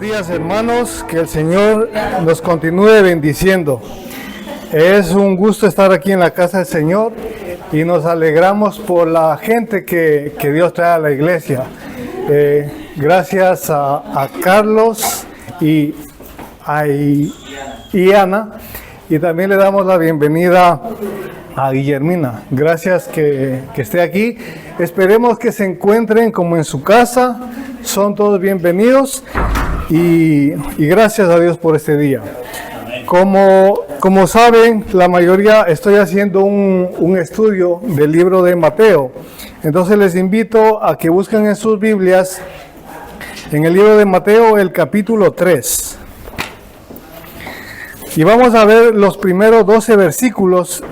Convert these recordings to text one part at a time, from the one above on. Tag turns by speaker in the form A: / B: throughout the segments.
A: días, hermanos, que el Señor nos continúe bendiciendo. Es un gusto estar aquí en la casa del Señor y nos alegramos por la gente que Dios trae a la iglesia. Gracias a Carlos y Ana, y también le damos la bienvenida a Guillermina. Gracias que esté aquí. Esperemos que se encuentren como en su casa. Son todos bienvenidos y gracias a Dios por este día. Como saben, la mayoría estoy haciendo un estudio del libro de Mateo. Entonces les invito a que busquen en sus Biblias, en el libro de Mateo, el capítulo 3. Y vamos a ver los primeros 12 versículos.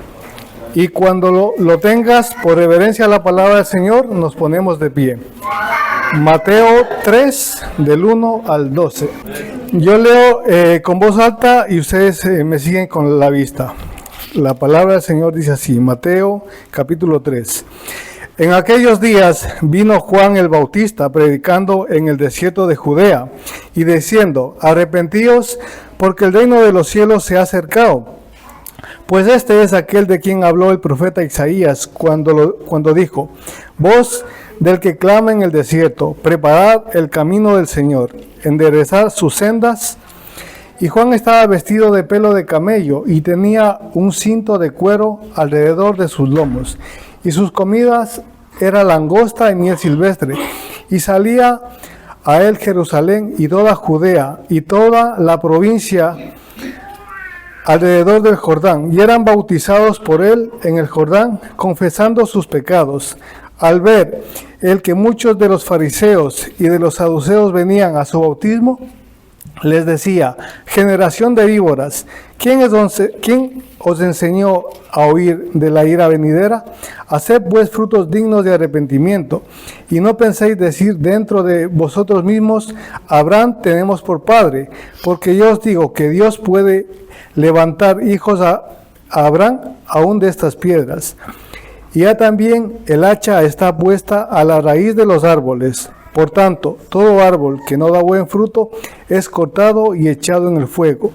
A: Y cuando lo tengas, por reverencia a la palabra del Señor, nos ponemos de pie. Mateo 3, del 1 al 12. Yo leo con voz alta y ustedes me siguen con la vista. La palabra del Señor dice así, Mateo capítulo 3. En aquellos días vino Juan el Bautista predicando en el desierto de Judea y diciendo, arrepentíos porque el reino de los cielos se ha acercado. Pues este es aquel de quien habló el profeta Isaías cuando dijo, voz del que clama en el desierto, preparad el camino del Señor, enderezad sus sendas. Y Juan estaba vestido de pelo de camello y tenía un cinto de cuero alrededor de sus lomos. Y sus comidas era langosta y miel silvestre. Y salía a él Jerusalén y toda Judea y toda la provincia alrededor del Jordán, y eran bautizados por él en el Jordán, confesando sus pecados. Al ver el que muchos de los fariseos y de los saduceos venían a su bautismo, les decía, generación de víboras, ¿quién os enseñó a huir de la ira venidera? Haced pues frutos dignos de arrepentimiento, y no penséis decir dentro de vosotros mismos, Abraham tenemos por padre, porque yo os digo que Dios puede levantar hijos a Abraham aún de estas piedras. Y ya también el hacha está puesta a la raíz de los árboles. Por tanto, todo árbol que no da buen fruto es cortado y echado en el fuego.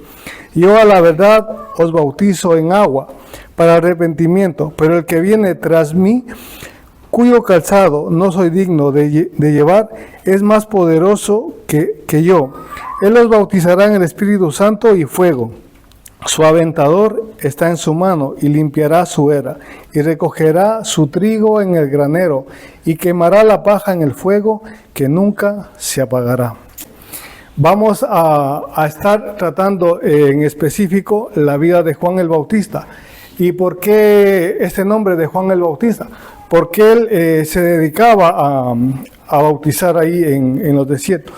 A: Yo a la verdad os bautizo en agua para arrepentimiento, pero el que viene tras mí, cuyo calzado no soy digno de llevar, es más poderoso que yo. Él os bautizará en el Espíritu Santo y fuego. Su aventador está en su mano y limpiará su era y recogerá su trigo en el granero y quemará la paja en el fuego que nunca se apagará. Vamos a estar tratando en específico la vida de Juan el Bautista. ¿Y por qué este nombre de Juan el Bautista? Porque él se dedicaba a bautizar ahí en los desiertos.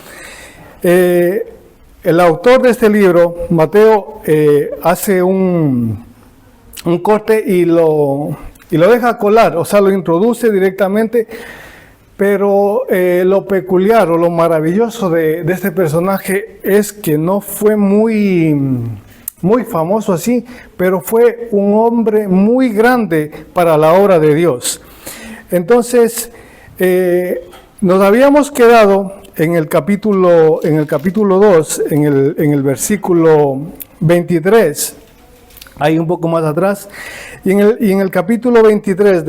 A: El autor de este libro, Mateo, hace un corte y lo deja colar, o sea, lo introduce directamente, pero lo peculiar o lo maravilloso de este personaje es que no fue muy famoso así, pero fue un hombre muy grande para la obra de Dios. Entonces, nos habíamos quedado en el capítulo 2, en el versículo 23, ahí un poco más atrás, y en el capítulo 23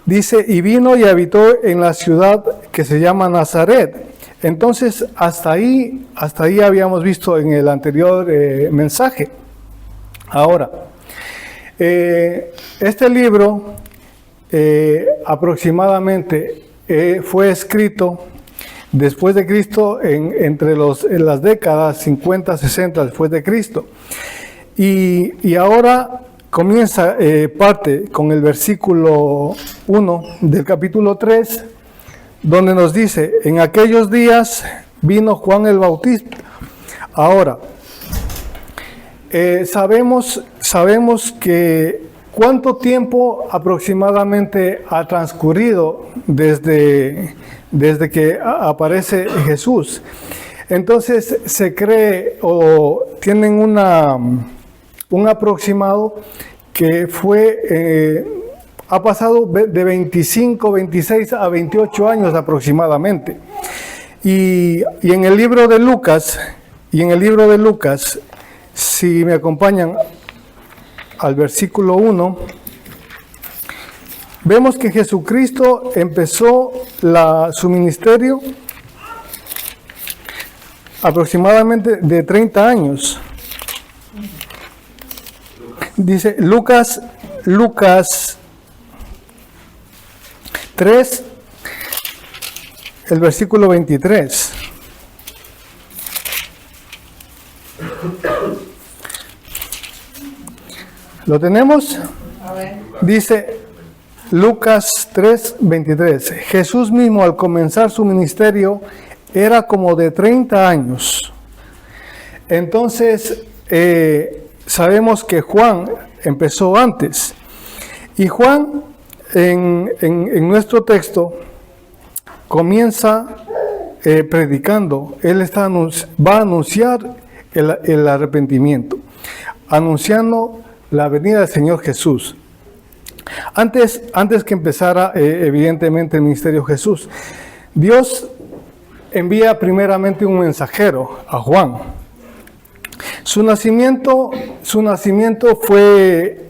A: dice, y vino y habitó en la ciudad que se llama Nazaret. Entonces, hasta ahí habíamos visto en el anterior mensaje. Ahora, este libro aproximadamente fue escrito después de Cristo, en las décadas 50, 60 después de Cristo. Y ahora comienza parte con el versículo 1 del capítulo 3, donde nos dice, en aquellos días vino Juan el Bautista. Ahora, sabemos que cuánto tiempo aproximadamente ha transcurrido desde que aparece Jesús. Entonces se cree o tienen un aproximado que ha pasado de 25, 26 a 28 años aproximadamente. Y en el libro de Lucas, si me acompañan al versículo 1, vemos que Jesucristo empezó su ministerio aproximadamente de 30 años. Dice Lucas 3, el versículo 23. ¿Lo tenemos? Dice Lucas 3, 23. Jesús mismo, al comenzar su ministerio, era como de 30 años. Entonces, sabemos que Juan empezó antes. Y Juan, en nuestro texto, comienza predicando. Él va a anunciar el arrepentimiento, anunciando la venida del Señor Jesús. Antes que empezara, evidentemente, el ministerio de Jesús, Dios envía primeramente un mensajero a Juan. Su nacimiento fue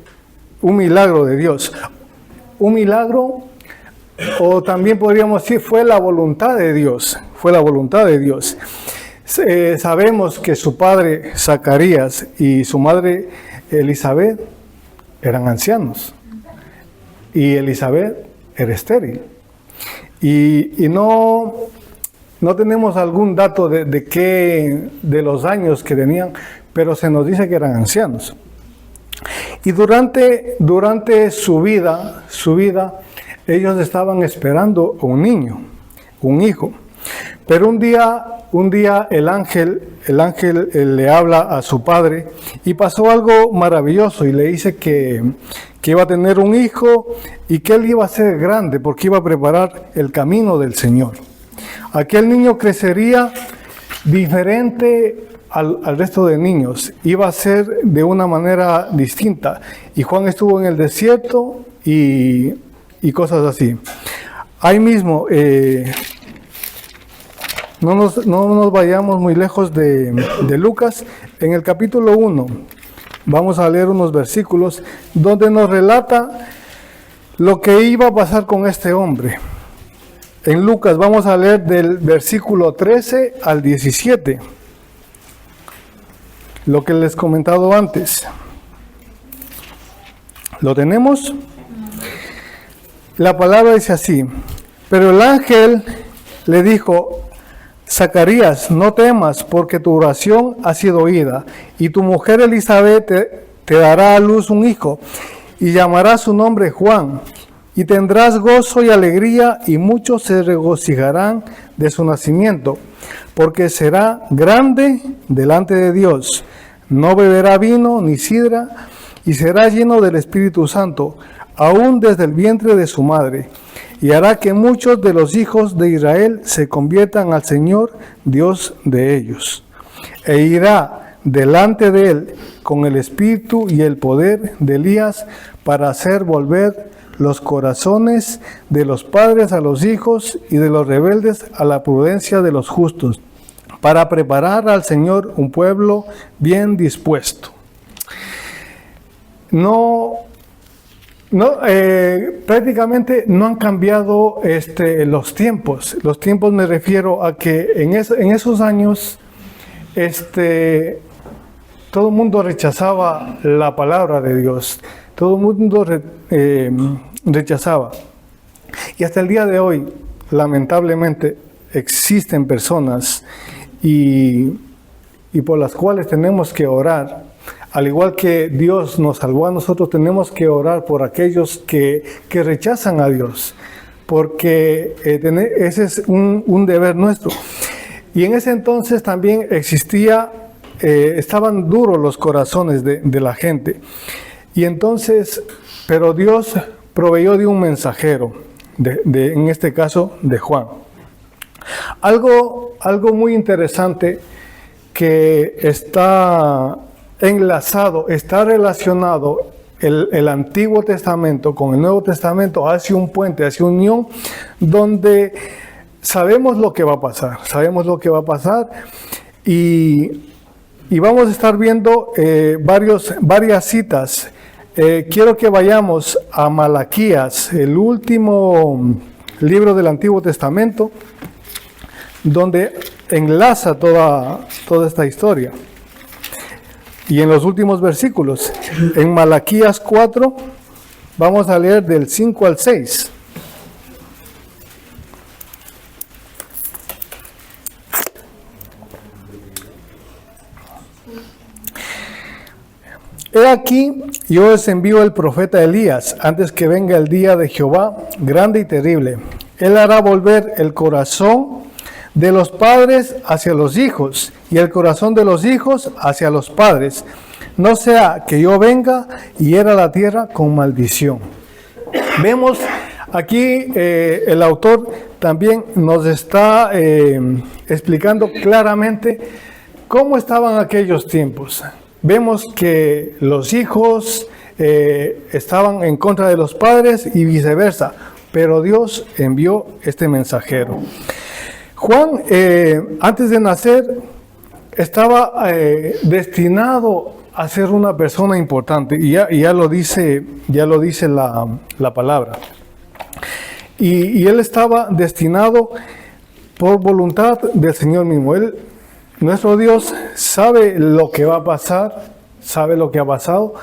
A: un milagro de Dios. Un milagro, o también podríamos decir, fue la voluntad de Dios. Fue la voluntad de Dios. Sabemos que su padre Zacarías y su madre Elizabeth eran ancianos. Y Elizabeth era estéril. Y no tenemos algún dato de los años que tenían, pero se nos dice que eran ancianos. Y durante su vida, ellos estaban esperando un niño, un hijo. Pero un día el ángel le habla a su padre y pasó algo maravilloso y le dice que iba a tener un hijo y que él iba a ser grande porque iba a preparar el camino del Señor. Aquel niño crecería diferente al resto de niños, iba a ser de una manera distinta. Y Juan estuvo en el desierto y cosas así. Ahí mismo, no nos vayamos muy lejos de Lucas, en el capítulo 1, vamos a leer unos versículos donde nos relata lo que iba a pasar con este hombre. En Lucas vamos a leer del versículo 13 al 17, lo que les he comentado antes. ¿Lo tenemos? La palabra dice así: pero el ángel le dijo: Zacarías, no temas, porque tu oración ha sido oída, y tu mujer Elizabeth te dará a luz un hijo, y llamará su nombre Juan, y tendrás gozo y alegría, y muchos se regocijarán de su nacimiento, porque será grande delante de Dios. No beberá vino ni sidra, y será lleno del Espíritu Santo, aún desde el vientre de su madre. Y hará que muchos de los hijos de Israel se conviertan al Señor, Dios de ellos. E irá delante de él con el espíritu y el poder de Elías para hacer volver los corazones de los padres a los hijos y de los rebeldes a la prudencia de los justos, para preparar al Señor un pueblo bien dispuesto. Prácticamente no han cambiado los tiempos. Los tiempos, me refiero a que en esos años todo el mundo rechazaba la palabra de Dios. Todo el mundo rechazaba. Y hasta el día de hoy, lamentablemente, existen personas y por las cuales tenemos que orar. Al igual que Dios nos salvó a nosotros, tenemos que orar por aquellos que rechazan a Dios, porque ese es un deber nuestro. Y en ese entonces también estaban duros los corazones de la gente. Y entonces, pero Dios proveyó de un mensajero, en este caso de Juan. Algo muy interesante que está enlazado, está relacionado el Antiguo Testamento con el Nuevo Testamento, hace un puente, hace unión, donde sabemos lo que va a pasar, y vamos a estar viendo varias citas. Quiero que vayamos a Malaquías, el último libro del Antiguo Testamento, donde enlaza toda esta historia. Y en los últimos versículos, en Malaquías 4, vamos a leer del 5 al 6. He aquí, yo os envío el profeta Elías, antes que venga el día de Jehová, grande y terrible. Él hará volver el corazón de los padres hacia los hijos, y el corazón de los hijos hacia los padres. No sea que yo venga y hiera la tierra con maldición. Vemos aquí, el autor también nos está explicando claramente cómo estaban aquellos tiempos. Vemos que los hijos estaban en contra de los padres y viceversa, pero Dios envió este mensajero. Juan, antes de nacer, estaba destinado a ser una persona importante, y ya lo dice la palabra. Y él estaba destinado por voluntad del Señor mismo. Nuestro Dios sabe lo que va a pasar, sabe lo que ha pasado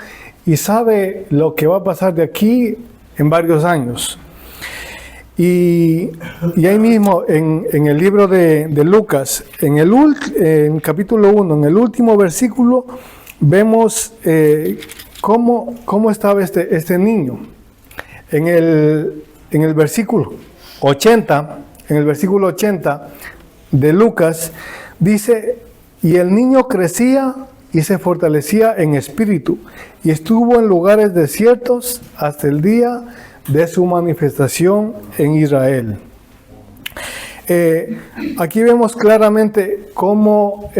A: y sabe lo que va a pasar de aquí en varios años. Y ahí mismo en el libro de Lucas, en capítulo 1, en el último versículo, vemos cómo estaba este niño. En el versículo 80, de Lucas, dice: y el niño crecía y se fortalecía en espíritu, y estuvo en lugares desiertos hasta el día de su manifestación en Israel. Aquí vemos claramente cómo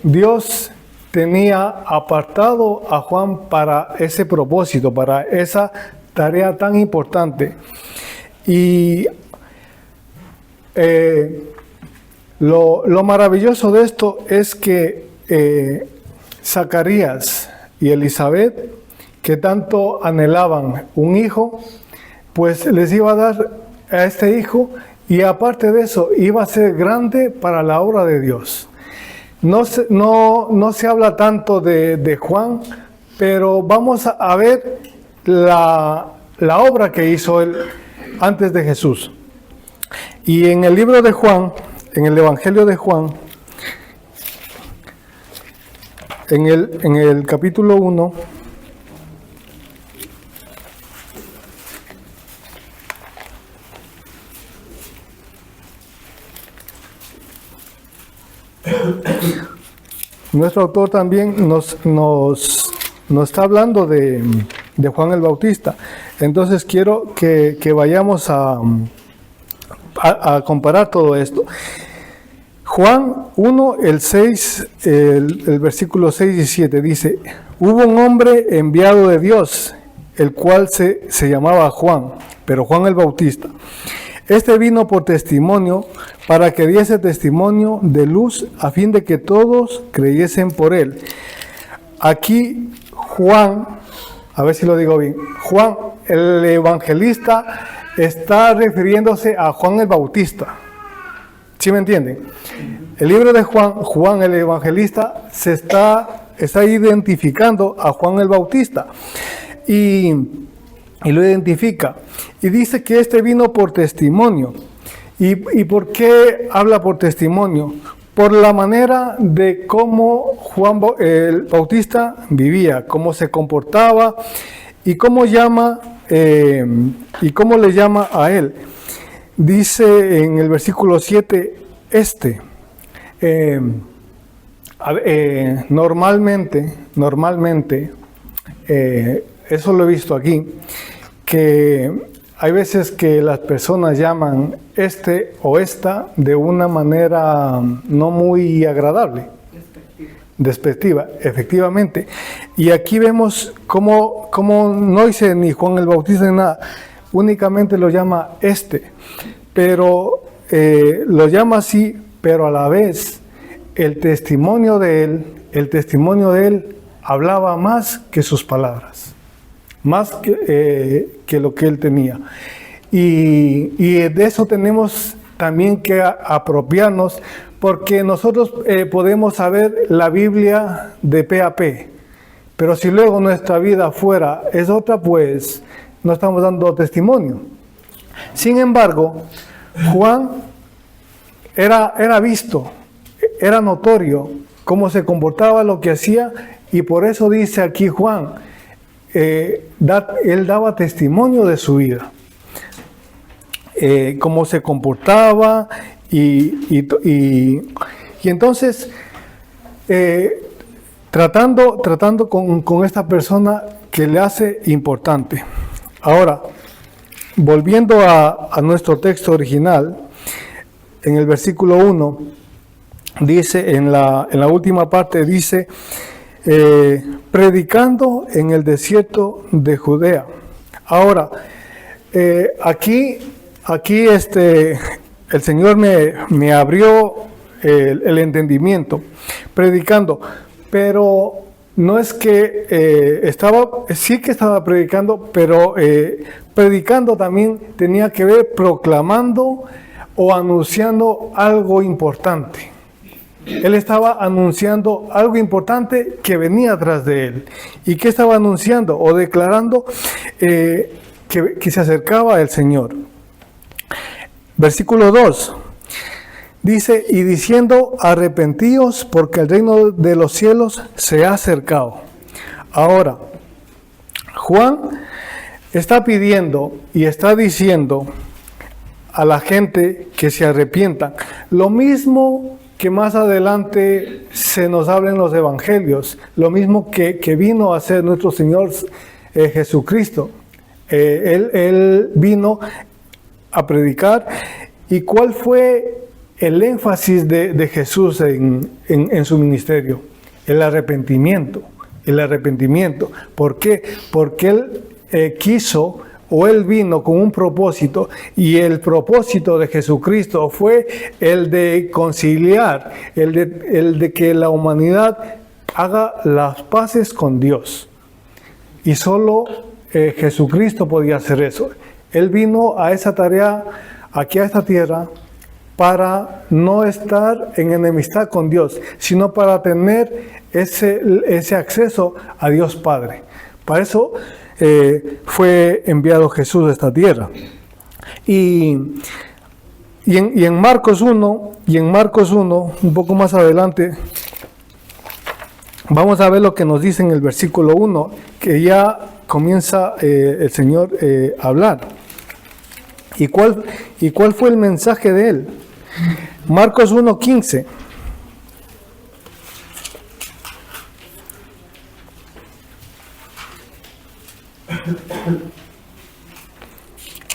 A: Dios tenía apartado a Juan para ese propósito, para esa tarea tan importante. Y lo maravilloso de esto es que Zacarías y Elizabeth, que tanto anhelaban un hijo, pues les iba a dar a este hijo, y aparte de eso iba a ser grande para la obra de Dios. No se habla tanto de Juan, pero vamos a ver la obra que hizo él antes de Jesús. Y en el libro de Juan, en el Evangelio de Juan, en el capítulo 1, nuestro autor también nos está hablando de Juan el Bautista. Entonces quiero que vayamos a comparar todo esto. Juan 1, el versículo 6 y 7 dice: hubo un hombre enviado de Dios, el cual se llamaba Juan, pero Juan el Bautista. Este vino por testimonio, para que diese testimonio de luz, a fin de que todos creyesen por él. Aquí Juan, a ver si lo digo bien, Juan el evangelista está refiriéndose a Juan el Bautista. ¿Sí me entienden? El libro de Juan el evangelista se está identificando a Juan el Bautista, y lo identifica, y dice que este vino por testimonio. ¿Y por qué habla por testimonio? Por la manera de cómo Juan el Bautista vivía, cómo se comportaba y cómo le llama a él. Dice en el versículo 7, normalmente, eso lo he visto aquí, que hay veces que las personas llaman o esta de una manera no muy agradable, despectiva, efectivamente. Y aquí vemos cómo no dice ni Juan el Bautista ni nada, únicamente lo llama Pero lo llama así, pero a la vez el testimonio de él hablaba más que sus palabras, más que lo que él tenía. Y de eso tenemos también que apropiarnos, porque nosotros podemos saber la Biblia de pe a pe, pero si luego nuestra vida afuera es otra, pues no estamos dando testimonio. Sin embargo, Juan era visto, era notorio cómo se comportaba, lo que hacía, y por eso dice aquí Juan, él daba testimonio de su vida, cómo se comportaba, y entonces tratando con esta persona que le hace importante. Ahora, volviendo a nuestro texto original, en el versículo 1, dice, en la última parte, dice, predicando en el desierto de Judea. Ahora, aquí el Señor me abrió el entendimiento, predicando, pero no es que sí que estaba predicando, pero predicando también tenía que ver proclamando o anunciando algo importante. Él estaba anunciando algo importante que venía atrás de él. ¿Y qué estaba anunciando o declarando? Que se acercaba el Señor. Versículo 2. Dice, y diciendo, arrepentíos porque el reino de los cielos se ha acercado. Ahora, Juan está pidiendo y está diciendo a la gente que se arrepientan. Lo mismo que más adelante se nos habla en los evangelios, lo mismo que vino a hacer nuestro Señor Jesucristo. Él vino a predicar. ¿Y cuál fue el énfasis de Jesús en su ministerio? El arrepentimiento. El arrepentimiento. ¿Por qué? Porque Él quiso, o Él vino con un propósito, y el propósito de Jesucristo fue el de conciliar, el de que la humanidad haga las paces con Dios. Y solo Jesucristo podía hacer eso. Él vino a esa tarea, aquí a esta tierra, para no estar en enemistad con Dios, sino para tener ese acceso a Dios Padre. Para eso fue enviado Jesús a esta tierra. Y en Marcos 1, un poco más adelante, vamos a ver lo que nos dice en el versículo 1, que ya comienza el Señor a hablar. ¿Y cuál fue el mensaje de Él? Marcos 1:15.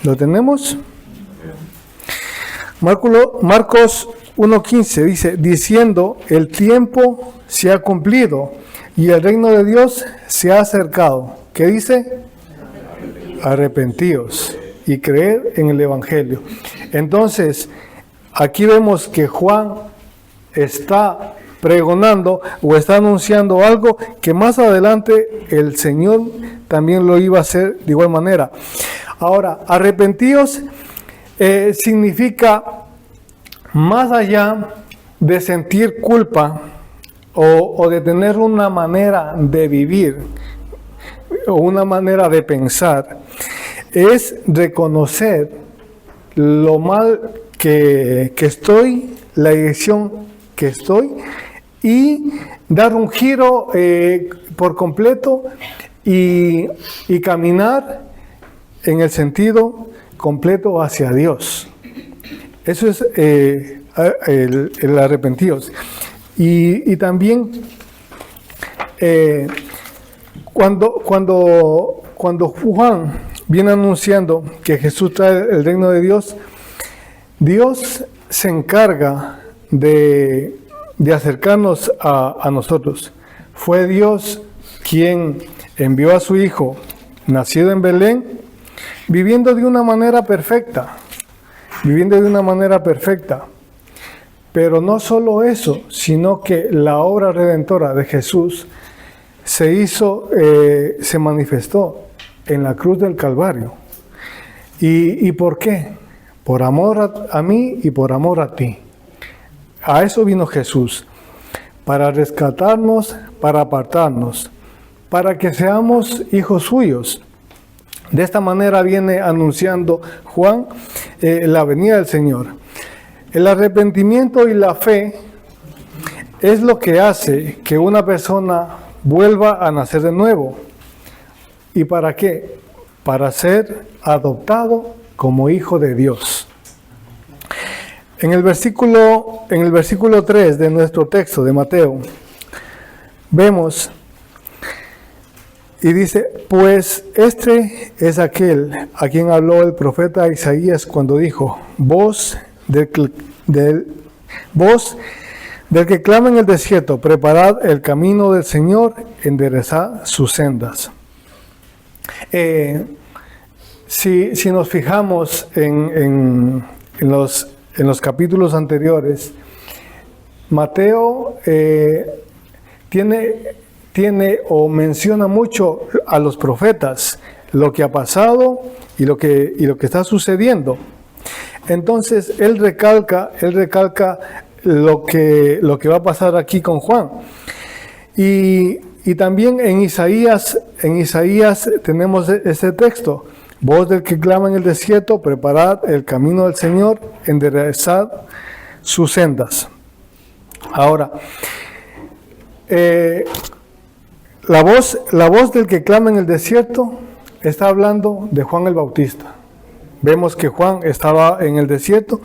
A: ¿Lo tenemos? Marcos 1:15 dice, diciendo, el tiempo se ha cumplido y el reino de Dios se ha acercado. ¿Qué dice? Arrepentíos y creed en el Evangelio. Entonces, aquí vemos que Juan está pregonando o está anunciando algo que más adelante el Señor también lo iba a hacer de igual manera. Ahora, arrepentíos significa más allá de sentir culpa o de tener una manera de vivir o una manera de pensar, es reconocer lo mal que estoy, la dirección que estoy, y dar un giro por completo y caminar en el sentido completo hacia Dios. Eso es el arrepentidos. Y también cuando Juan viene anunciando que Jesús trae el reino de Dios, Dios se encarga de acercarnos a nosotros. Fue Dios quien envió a su Hijo, nacido en Belén, viviendo de una manera perfecta. viviendo de una manera perfecta. Pero no solo eso, sino que la obra redentora de Jesús se manifestó en la cruz del Calvario. ¿Y por qué? Por amor a mí y por amor a ti. A eso vino Jesús, para rescatarnos, para apartarnos, para que seamos hijos suyos. De esta manera viene anunciando Juan la venida del Señor. El arrepentimiento y la fe es lo que hace que una persona vuelva a nacer de nuevo. ¿Y para qué? Para ser adoptado como hijo de Dios. En el versículo 3 de nuestro texto de Mateo, vemos y dice: pues este es aquel a quien habló el profeta Isaías cuando dijo: voz del que clama en el desierto, preparad el camino del Señor, enderezad sus sendas. Si nos fijamos en los capítulos anteriores, Mateo tiene o menciona mucho a los profetas, lo que ha pasado y lo que está sucediendo. Entonces él recalca lo que va a pasar aquí con Juan. Y también en Isaías tenemos este texto: voz del que clama en el desierto, preparad el camino del Señor, enderezad sus sendas. Ahora, la voz del que clama en el desierto está hablando de Juan el Bautista. Vemos que Juan estaba en el desierto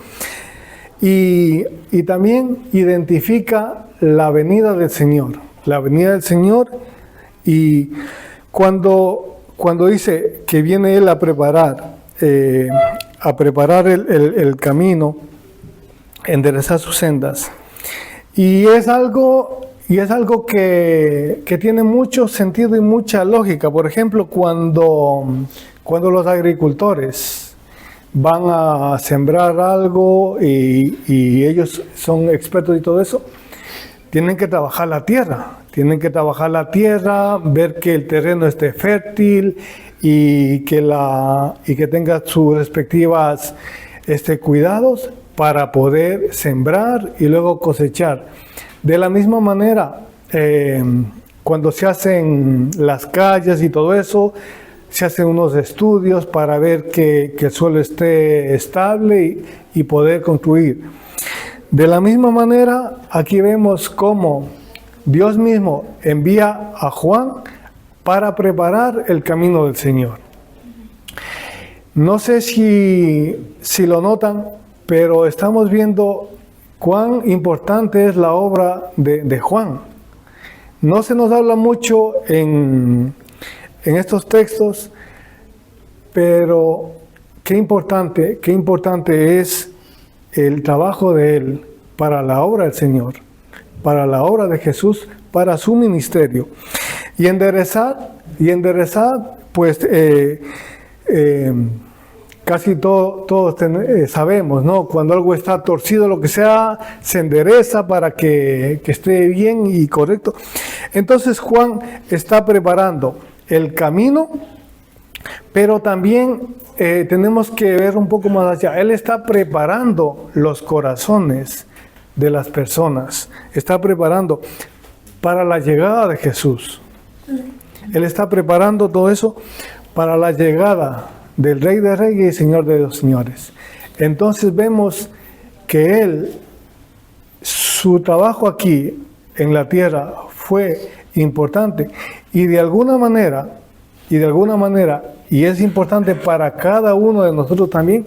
A: y también identifica la venida del Señor. La venida del Señor, y cuando dice que viene Él a preparar el camino, enderezar sus sendas. Y es algo que tiene mucho sentido y mucha lógica. Por ejemplo, cuando los agricultores van a sembrar algo y ellos son expertos y todo eso, tienen que trabajar la tierra, ver que el terreno esté fértil y que tenga sus respectivas cuidados para poder sembrar y luego cosechar. De la misma manera, cuando se hacen las calles y todo eso, se hacen unos estudios para ver que el suelo esté estable y poder construir. De la misma manera, aquí vemos cómo Dios mismo envía a Juan para preparar el camino del Señor. No sé si lo notan, pero estamos viendo cuán importante es la obra de Juan. No se nos habla mucho en estos textos, pero qué importante es el trabajo de él para la obra del Señor, para la obra de Jesús, para su ministerio. Y enderezar, pues casi todos sabemos, ¿no? Cuando algo está torcido, lo que sea, se endereza para que esté bien y correcto. Entonces Juan está preparando el camino, pero también tenemos que ver un poco más allá. Él está preparando los corazones de las personas, está preparando para la llegada de Jesús. Él está preparando todo eso para la llegada del Rey de Reyes y Señor de los Señores. Entonces vemos que su trabajo aquí en la tierra fue importante y de alguna manera, y es importante para cada uno de nosotros también,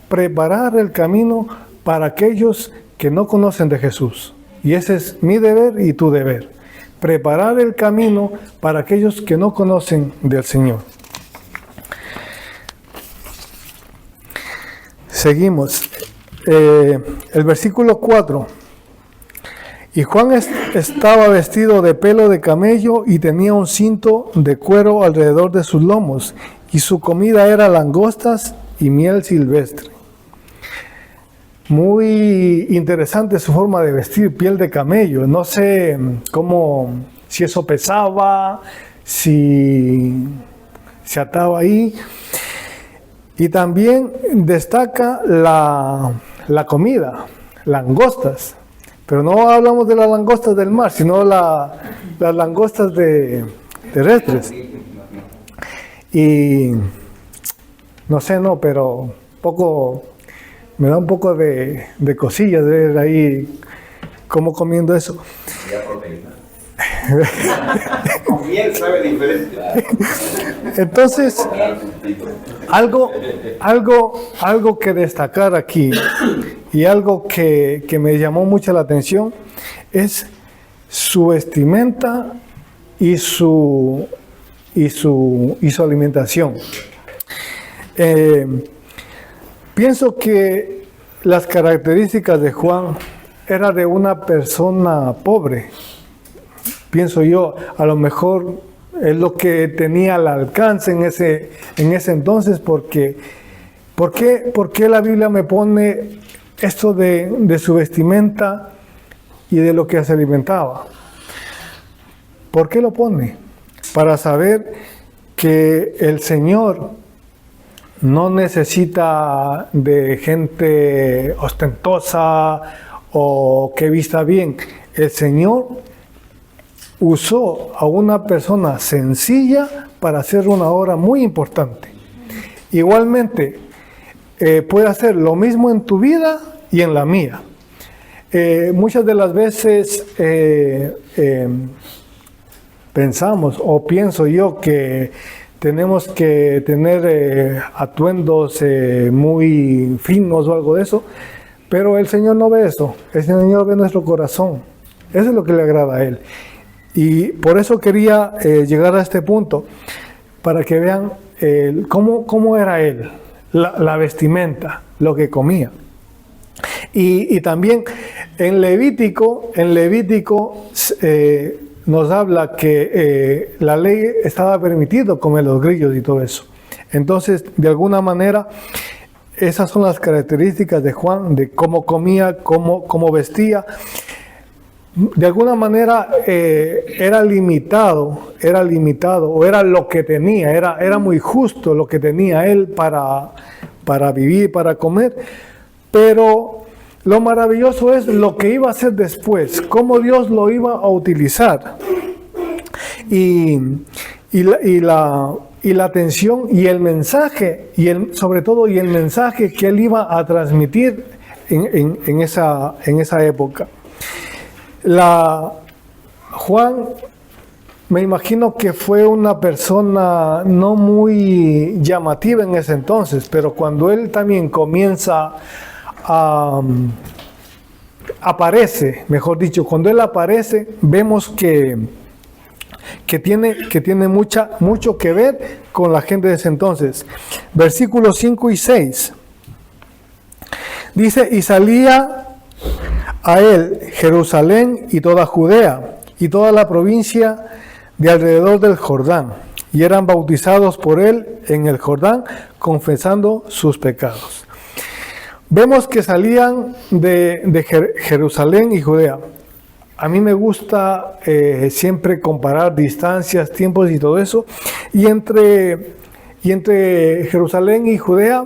A: preparar el camino para aquellos que no conocen de Jesús. Y ese es mi deber y tu deber. Preparar el camino para aquellos que no conocen del Señor. Seguimos. El versículo 4. Y Juan estaba vestido de pelo de camello y tenía un cinto de cuero alrededor de sus lomos, y su comida era langostas y miel silvestre. muy interesante su forma de vestir, piel de camello. No sé si eso pesaba, si se ataba ahí. Y también destaca la comida, langostas. Pero no hablamos de las langostas del mar, sino las langostas terrestres. Y no sé, pero me da un poco de cosillas de ver ahí cómo comiendo eso.
B: Con miel sabe diferente.
A: Entonces, algo que destacar aquí y algo que me llamó mucho la atención es su vestimenta y su alimentación. Pienso que las características de Juan era de una persona pobre. Pienso yo, a lo mejor es lo que tenía al alcance en ese entonces, porque ¿por qué la Biblia me pone esto de su vestimenta y de lo que se alimentaba? ¿Por qué lo pone? Para saber que el Señor no necesita de gente ostentosa o que vista bien. El Señor usó a una persona sencilla para hacer una obra muy importante. Igualmente, puede hacer lo mismo en tu vida y en la mía. Muchas de las veces pensamos o pienso yo que tenemos que tener atuendos muy finos o algo de eso, pero el Señor no ve eso. El Señor ve nuestro corazón. Eso es lo que le agrada a Él. Y por eso quería llegar a este punto, para que vean cómo era Él, la vestimenta, lo que comía. Y también en Levítico nos habla que la ley estaba permitido comer los grillos y todo eso. Entonces, de alguna manera, esas son las características de Juan, de cómo comía, cómo vestía. De alguna manera era limitado, o era lo que tenía, era muy justo lo que tenía él para vivir, para comer. Pero lo maravilloso es lo que iba a hacer después, cómo Dios lo iba a utilizar. Y la atención y el mensaje, sobre todo el mensaje que él iba a transmitir en esa época. Juan, me imagino que fue una persona no muy llamativa en ese entonces, pero cuando él también comienza aparece, mejor dicho, cuando él aparece, vemos que tiene mucho que ver con la gente de ese entonces. Versículos 5 y 6. Dice, y salía a él Jerusalén y toda Judea y toda la provincia de alrededor del Jordán, y eran bautizados por él en el Jordán, confesando sus pecados. Vemos que salían de Jerusalén y Judea. A mí me gusta siempre comparar distancias, tiempos y todo eso. Y entre Jerusalén y Judea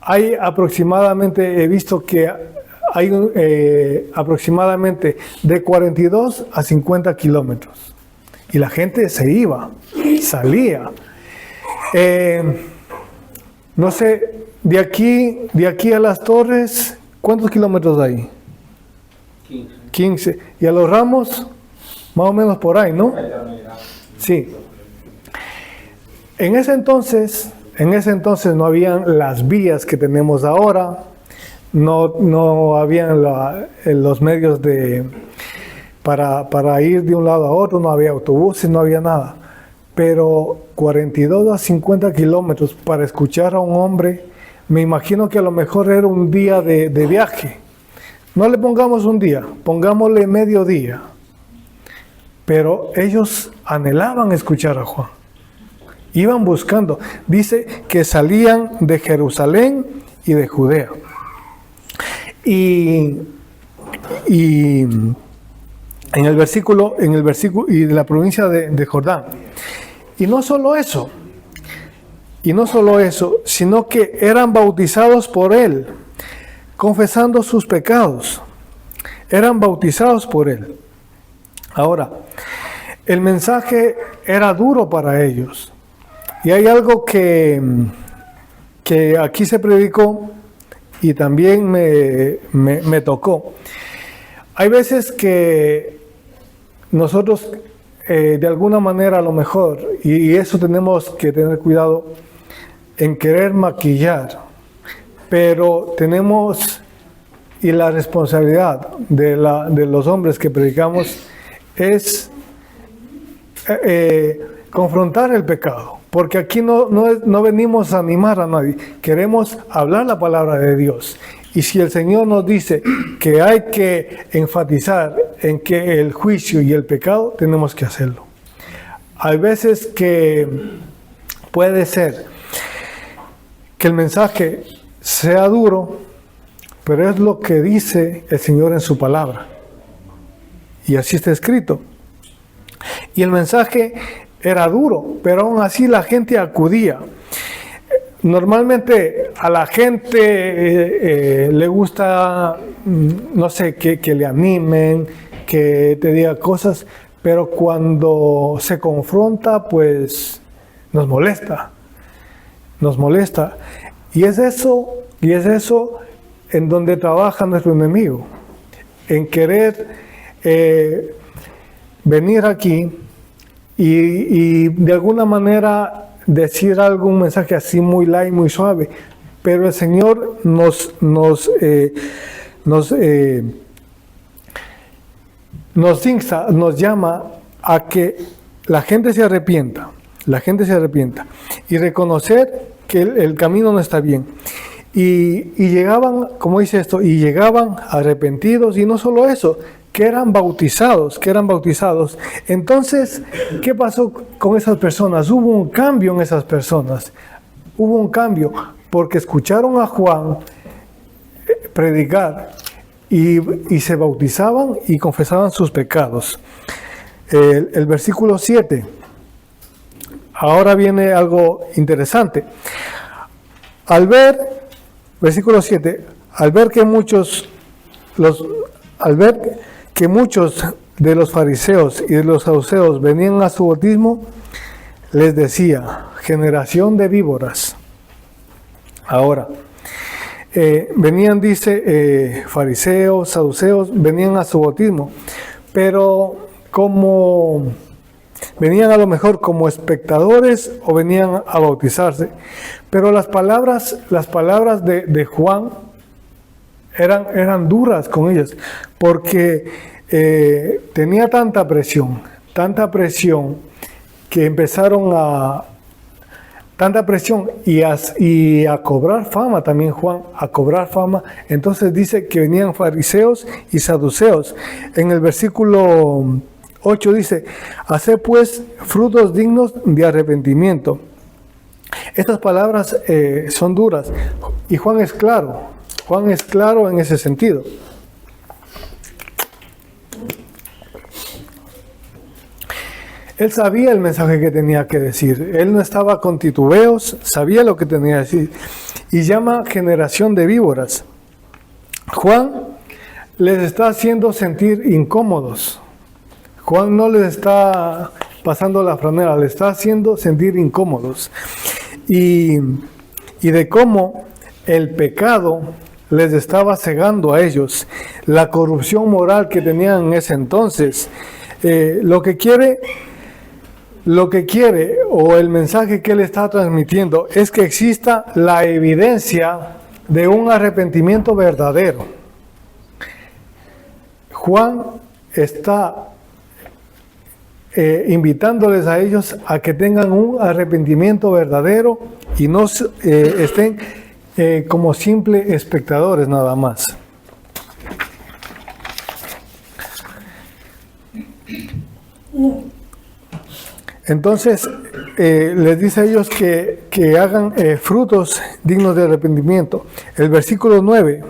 A: hay aproximadamente, he visto que hay aproximadamente de 42 a 50 kilómetros. Y la gente se iba, salía. No sé, de aquí a Las Torres, ¿cuántos kilómetros hay? 15. Y a Los Ramos, más o menos por ahí, ¿no? Sí. En ese entonces no habían las vías que tenemos ahora, no habían los medios para ir de un lado a otro, no había autobuses, no había nada. Pero 42 a 50 kilómetros para escuchar a un hombre, me imagino que a lo mejor era un día de viaje. No le pongamos un día, pongámosle medio día. Pero ellos anhelaban escuchar a Juan. Iban buscando. Dice que salían de Jerusalén y de Judea. y en el versículo y de la provincia de Jordán. Y no solo eso, sino que eran bautizados por él, confesando sus pecados. Eran bautizados por él. Ahora, el mensaje era duro para ellos. Y hay algo que aquí se predicó y también me tocó. Hay veces que nosotros, de alguna manera a lo mejor, y eso tenemos que tener cuidado en querer maquillar, pero tenemos, y la responsabilidad de los hombres que predicamos es confrontar el pecado, porque aquí no venimos a animar a nadie, queremos hablar la palabra de Dios. Y si el Señor nos dice que hay que enfatizar en que el juicio y el pecado, tenemos que hacerlo. Hay veces que puede ser que el mensaje sea duro, pero es lo que dice el Señor en su palabra. Y así está escrito. Y el mensaje era duro, pero aún así la gente acudía. Normalmente a la gente le gusta, no sé, que le animen, que te diga cosas, pero cuando se confronta, pues nos molesta. Y es eso en donde trabaja nuestro enemigo, en querer venir aquí y de alguna manera decir algún mensaje así muy light, muy suave, pero el Señor nos insta, nos llama a que la gente se arrepienta y reconocer que el camino no está bien. Y llegaban, como dice esto, y llegaban arrepentidos, y no solo eso, que eran bautizados. Entonces, ¿qué pasó con esas personas? Hubo un cambio en esas personas. Porque escucharon a Juan predicar y se bautizaban y confesaban sus pecados. El versículo 7. Ahora viene algo interesante. Versículo 7, al ver que muchos de los fariseos y de los saduceos venían a su bautismo, les decía: generación de víboras. Ahora, venían, dice, fariseos, saduceos, venían a su bautismo, pero como venían a lo mejor como espectadores o venían a bautizarse, pero las palabras de Juan eran duras con ellos, porque tenía tanta presión que empezaron y a cobrar fama también Juan, entonces dice que venían fariseos y saduceos. En el versículo 8 dice: haced pues frutos dignos de arrepentimiento. Estas palabras son duras, y Juan es claro en ese sentido. Él sabía el mensaje que tenía que decir, él no estaba con titubeos, sabía lo que tenía que decir, y llama generación de víboras. Juan les está haciendo sentir incómodos. Juan no les está pasando la franela, les está haciendo sentir incómodos. Y de cómo el pecado les estaba cegando a ellos, la corrupción moral que tenían en ese entonces. Lo que quiere, o el mensaje que él está transmitiendo, es que exista la evidencia de un arrepentimiento verdadero. Juan está invitándoles a ellos a que tengan un arrepentimiento verdadero y no estén como simples espectadores nada más. Entonces les dice a ellos que hagan frutos dignos de arrepentimiento. El versículo 9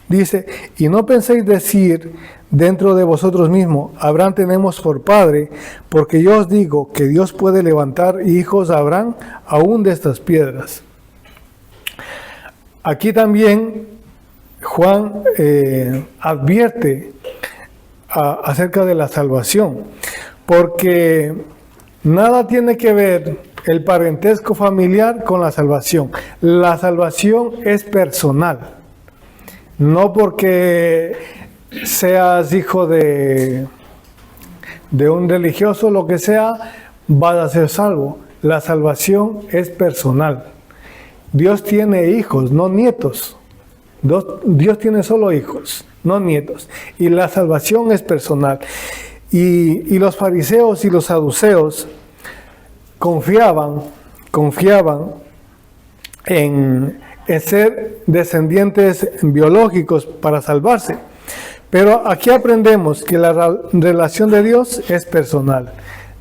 A: Dice, y no penséis decir dentro de vosotros mismos, Abraham tenemos por padre, porque yo os digo que Dios puede levantar hijos a Abraham aún de estas piedras. Aquí también Juan advierte acerca de la salvación, porque nada tiene que ver el parentesco familiar con la salvación. La salvación es personal. No porque seas hijo de un religioso, lo que sea, vas a ser salvo. La salvación es personal. Dios tiene hijos, no nietos. Dios tiene solo hijos, no nietos. Y la salvación es personal. Y los fariseos y los saduceos confiaban en ser descendientes biológicos para salvarse. Pero aquí aprendemos que la relación de Dios es personal.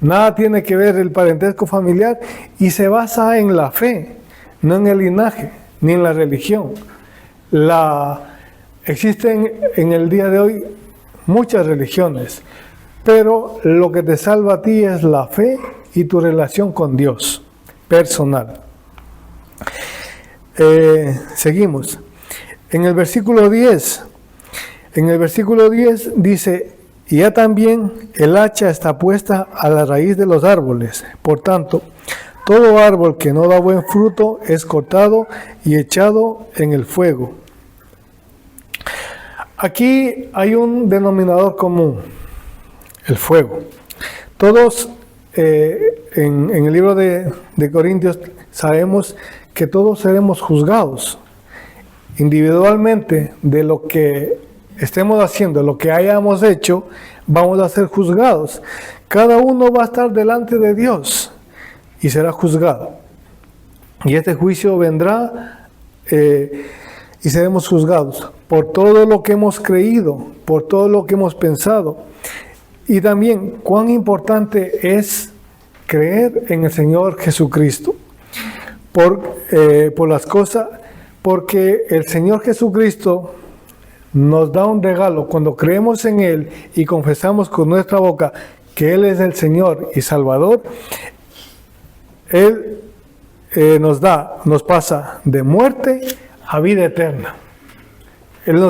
A: Nada tiene que ver el parentesco familiar y se basa en la fe, no en el linaje, ni en la religión. Existen en el día de hoy muchas religiones, pero lo que te salva a ti es la fe y tu relación con Dios, personal. Seguimos. En el versículo 10 dice, y ya también el hacha está puesta a la raíz de los árboles. Por tanto, todo árbol que no da buen fruto es cortado y echado en el fuego. Aquí hay un denominador común, el fuego. Todos en el libro de Corintios sabemos que todos seremos juzgados individualmente de lo que estemos haciendo, lo que hayamos hecho, vamos a ser juzgados. Cada uno va a estar delante de Dios y será juzgado. Y este juicio vendrá y seremos juzgados por todo lo que hemos creído, por todo lo que hemos pensado. Y también cuán importante es creer en el Señor Jesucristo. Por las cosas, porque el Señor Jesucristo nos da un regalo cuando creemos en Él y confesamos con nuestra boca que Él es el Señor y Salvador. Él nos pasa de muerte a vida eterna. Él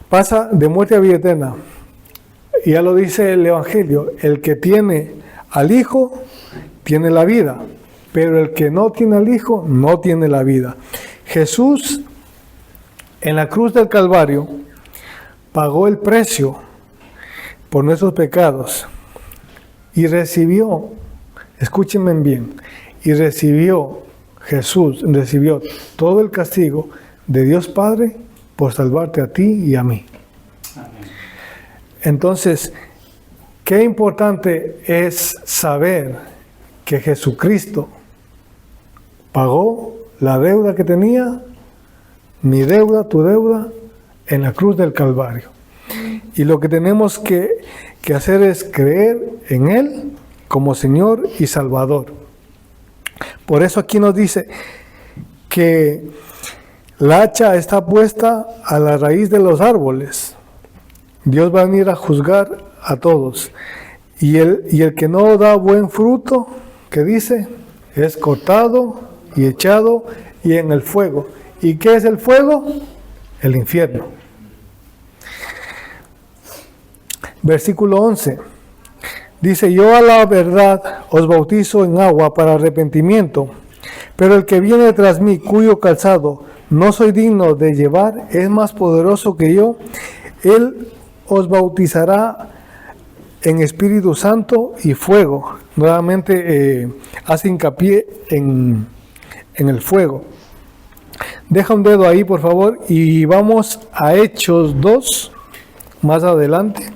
A: pasa de muerte a vida eterna. Y ya lo dice el Evangelio, el que tiene al Hijo tiene la vida. Pero el que no tiene al Hijo, no tiene la vida. Jesús, en la cruz del Calvario, pagó el precio por nuestros pecados y recibió, escúchenme bien, Jesús recibió todo el castigo de Dios Padre por salvarte a ti y a mí. Entonces, qué importante es saber que Jesucristo pagó la deuda que tenía, mi deuda, tu deuda, en la cruz del Calvario. Y lo que tenemos que hacer es creer en Él como Señor y Salvador. Por eso aquí nos dice que la hacha está puesta a la raíz de los árboles. Dios va a venir a juzgar a todos. Y el que no da buen fruto, ¿qué dice? Es cortado y echado y en el fuego. ¿Y qué es el fuego? El infierno. Versículo 11. Dice, yo a la verdad os bautizo en agua para arrepentimiento, pero el que viene tras mí, cuyo calzado no soy digno de llevar, es más poderoso que yo. Él os bautizará en Espíritu Santo y fuego. Nuevamente hace hincapié en el fuego. Deja un dedo ahí, por favor, y vamos a Hechos 2, más adelante.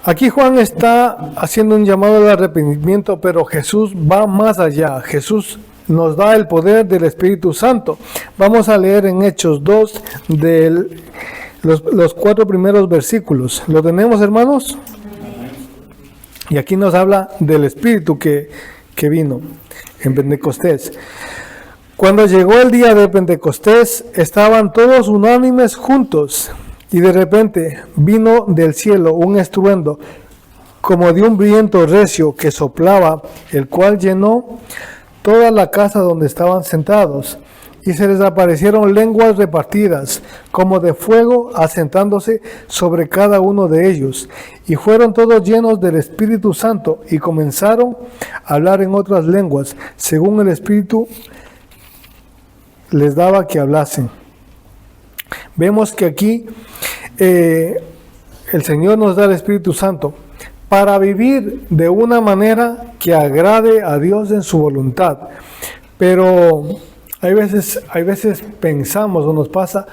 A: Aquí Juan está haciendo un llamado al arrepentimiento, pero Jesús va más allá. Jesús nos da el poder del Espíritu Santo. Vamos a leer en Hechos 2 los 4 primeros versículos. ¿Lo tenemos, hermanos? Y aquí nos habla del Espíritu que vino en Pentecostés. Cuando llegó el día de Pentecostés, estaban todos unánimes juntos, y de repente vino del cielo un estruendo, como de un viento recio que soplaba, el cual llenó toda la casa donde estaban sentados, y se les aparecieron lenguas repartidas, como de fuego, asentándose sobre cada uno de ellos. Y fueron todos llenos del Espíritu Santo, y comenzaron a hablar en otras lenguas, según el Espíritu les daba que hablasen. Vemos que aquí el Señor nos da el Espíritu Santo para vivir de una manera que agrade a Dios en su voluntad. Pero hay veces pensamos o nos pasa,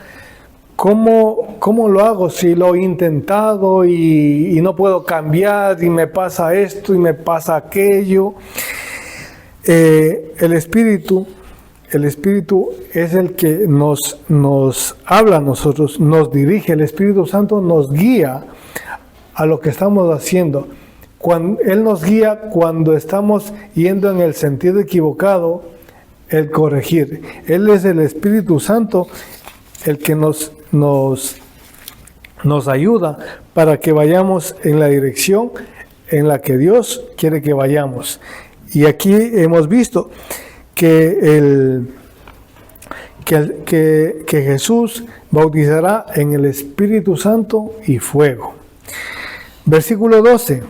A: ¿cómo lo hago si lo he intentado y no puedo cambiar, y me pasa esto y me pasa aquello? El Espíritu es el que nos habla a nosotros, nos dirige. El Espíritu Santo nos guía a lo que estamos haciendo. Él nos guía cuando estamos yendo en el sentido equivocado, el corregir. Él es el Espíritu Santo el que nos ayuda para que vayamos en la dirección en la que Dios quiere que vayamos. Y aquí hemos visto que Jesús bautizará en el Espíritu Santo y fuego. Versículo 12.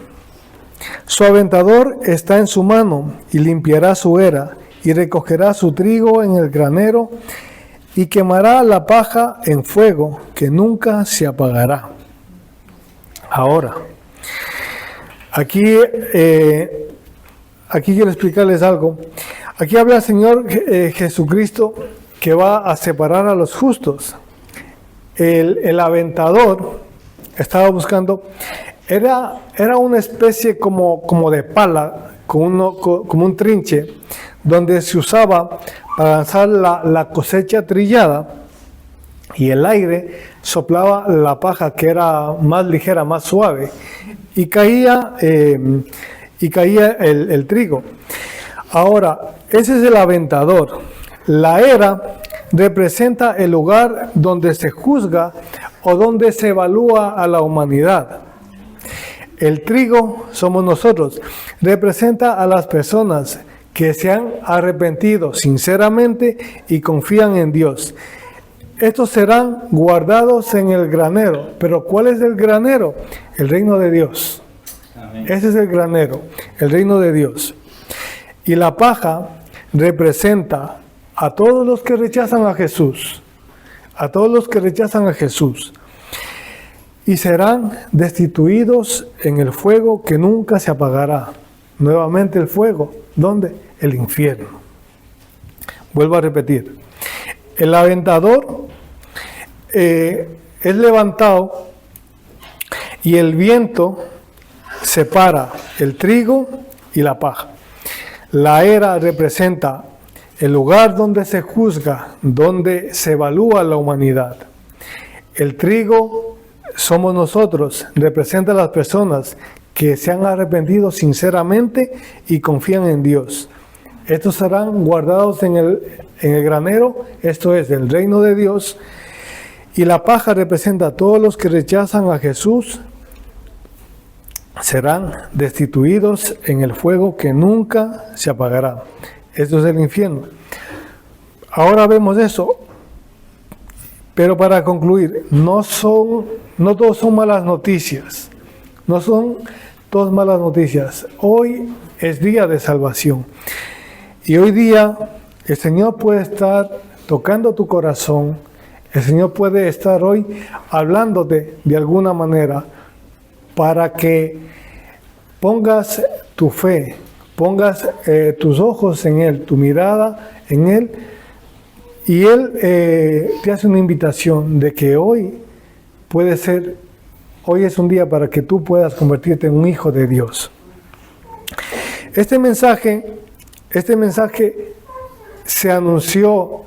A: Su aventador está en su mano, y limpiará su era, y recogerá su trigo en el granero, y quemará la paja en fuego, que nunca se apagará. Ahora, aquí quiero explicarles algo. Aquí habla el Señor Jesucristo que va a separar a los justos. El aventador estaba buscando, era una especie como de pala, como un trinche, donde se usaba para lanzar la cosecha trillada, y el aire soplaba la paja, que era más ligera, más suave, y caía el trigo. Ahora, ese es el aventador. La era representa el lugar donde se juzga o donde se evalúa a la humanidad. El trigo somos nosotros. Representa a las personas que se han arrepentido sinceramente y confían en Dios. Estos serán guardados en el granero. ¿Pero cuál es el granero? El reino de Dios. Amén. Ese es el granero, el reino de Dios. Y la paja representa a todos los que rechazan a Jesús. A todos los que rechazan a Jesús. Y serán destituidos en el fuego que nunca se apagará. Nuevamente el fuego. ¿Dónde? El infierno. Vuelvo a repetir. El aventador es levantado, y el viento separa el trigo y la paja. La era representa el lugar donde se juzga, donde se evalúa la humanidad. El trigo somos nosotros, representa a las personas que se han arrepentido sinceramente y confían en Dios. Estos serán guardados en el granero, esto es, el reino de Dios. Y la paja representa a todos los que rechazan a Jesús, serán destituidos en el fuego que nunca se apagará. Esto es el infierno. Ahora vemos eso. Pero para concluir, no todos son malas noticias. No son todas malas noticias. Hoy es día de salvación. Y hoy día el Señor puede estar tocando tu corazón. El Señor puede estar hoy hablándote de alguna manera para que pongas tu fe, pongas tus ojos en Él, tu mirada en Él. Y Él te hace una invitación de que hoy es un día para que tú puedas convertirte en un hijo de Dios. Este mensaje se anunció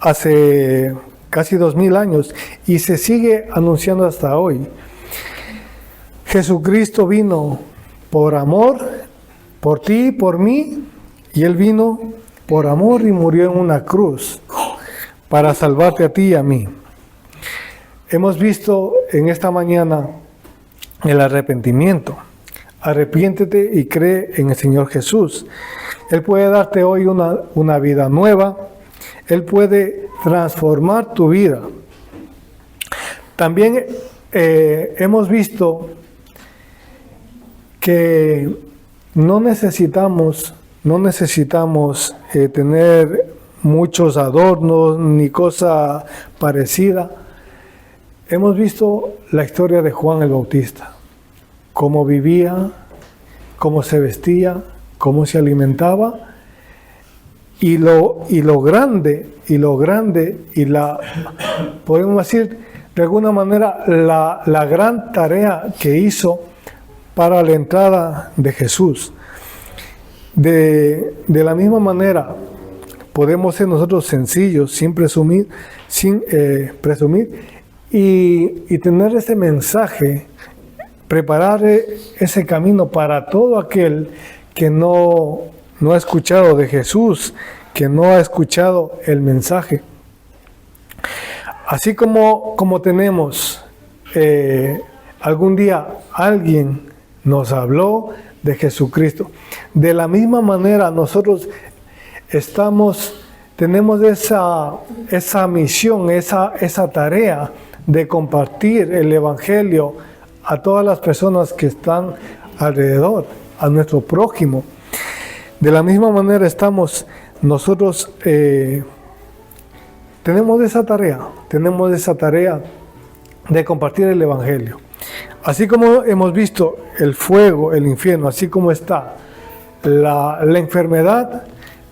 A: hace casi 2000 años y se sigue anunciando hasta hoy. Jesucristo vino por amor, por ti y por mí, y Él vino por amor y murió en una cruz para salvarte a ti y a mí. Hemos visto en esta mañana el arrepentimiento. Arrepiéntete y cree en el Señor Jesús. Él puede darte hoy una vida nueva. Él puede transformar tu vida. También hemos visto que no necesitamos tener muchos adornos ni cosa parecida. Hemos visto la historia de Juan el Bautista, cómo vivía, cómo se vestía, cómo se alimentaba, y lo grande, podemos decir de alguna manera, la gran tarea que hizo para la entrada de Jesús. De la misma manera, podemos ser nosotros sencillos, sin presumir, y tener ese mensaje, preparar ese camino para todo aquel que no ha escuchado de Jesús, que no ha escuchado el mensaje. Así como tenemos, algún día alguien nos habló de Jesucristo, de la misma manera nosotros tenemos esa misión, esa tarea de compartir el Evangelio a todas las personas que están alrededor, a nuestro prójimo. De la misma manera nosotros tenemos esa tarea de compartir el Evangelio. Así como hemos visto el fuego, el infierno, así como está la enfermedad,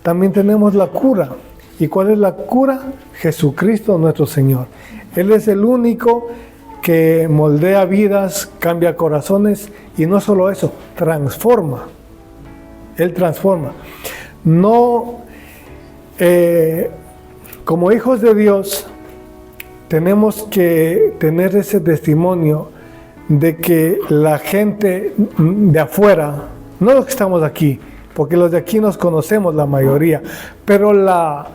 A: también tenemos la cura. ¿Y cuál es la cura? Jesucristo nuestro Señor. Él es el único que moldea vidas, cambia corazones, y no solo eso, transforma. Él transforma. No, como hijos de Dios, tenemos que tener ese testimonio de que la gente de afuera, no los que estamos aquí, porque los de aquí nos conocemos la mayoría, pero la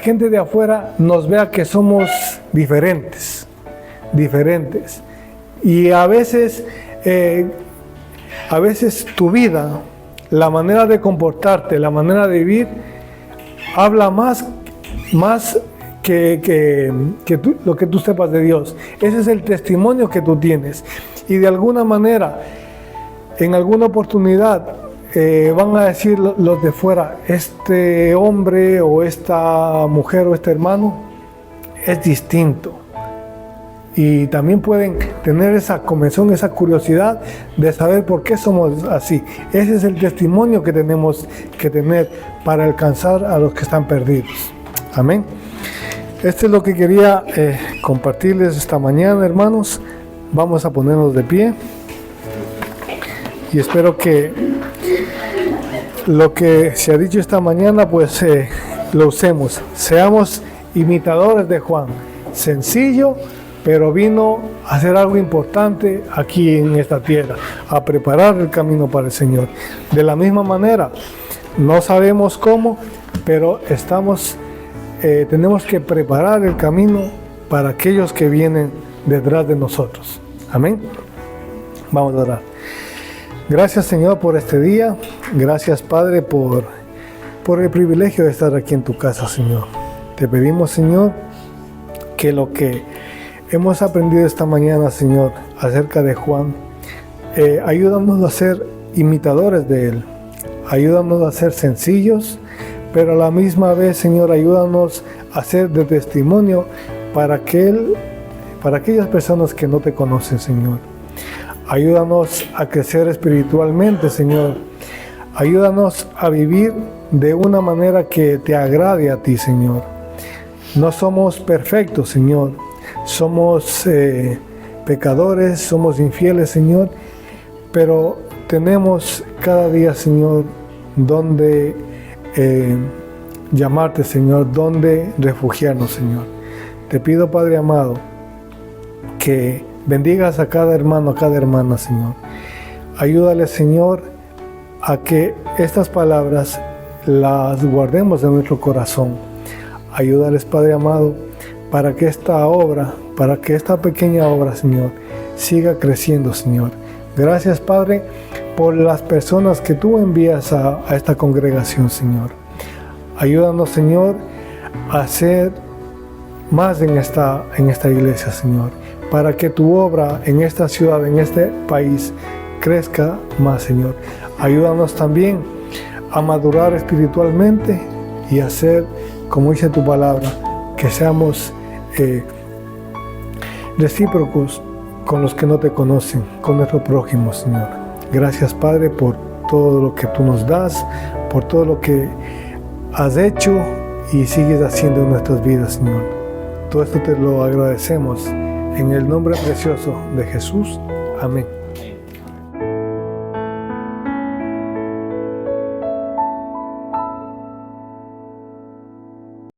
A: gente de afuera nos vea que somos diferentes. Y a veces tu vida, la manera de comportarte, la manera de vivir, habla más que lo que tú sepas de Dios. Ese es el testimonio que tú tienes. Y de alguna manera, en alguna oportunidad, van a decir los de fuera, este hombre o esta mujer o este hermano es distinto. Y también pueden tener esa comezón, esa curiosidad de saber por qué somos así. Ese es el testimonio que tenemos que tener para alcanzar a los que están perdidos. Amén. Esto es lo que quería compartirles esta mañana, hermanos. Vamos a ponernos de pie. Y espero que lo que se ha dicho esta mañana, pues lo usemos. Seamos imitadores de Juan. Sencillo, pero vino a hacer algo importante aquí en esta tierra, a preparar el camino para el Señor. De la misma manera, no sabemos cómo, pero tenemos que preparar el camino para aquellos que vienen detrás de nosotros. Amén. Vamos a orar. Gracias, Señor, por este día. Gracias, Padre, por el privilegio de estar aquí en tu casa, Señor. Te pedimos, Señor, que lo que hemos aprendido esta mañana, Señor, acerca de Juan, ayúdanos a ser imitadores de él. Ayúdanos a ser sencillos, pero a la misma vez, Señor, ayúdanos a ser de testimonio para aquellas personas que no te conocen, Señor. Ayúdanos a crecer espiritualmente, Señor. Ayúdanos a vivir de una manera que te agrade a ti, Señor. No somos perfectos, Señor. Somos pecadores, somos infieles, Señor. Pero tenemos cada día, Señor, donde llamarte, Señor, dónde refugiarnos, Señor. Te pido, Padre amado, que bendigas a cada hermano, a cada hermana, Señor. Ayúdale, Señor, a que estas palabras las guardemos en nuestro corazón. Ayúdales, Padre amado, para que esta obra, para que esta pequeña obra, Señor, siga creciendo, Señor. Gracias, Padre, por las personas que tú envías a esta congregación, Señor. Ayúdanos, Señor, a hacer más en esta iglesia, Señor, para que tu obra en esta ciudad, en este país, crezca más, Señor. Ayúdanos también a madurar espiritualmente y a hacer, como dice tu palabra, que seamos recíprocos con los que no te conocen, con nuestro prójimo, Señor. Gracias, Padre, por todo lo que tú nos das, por todo lo que has hecho y sigues haciendo en nuestras vidas, Señor. Todo esto te lo agradecemos en el nombre precioso de Jesús. Amén.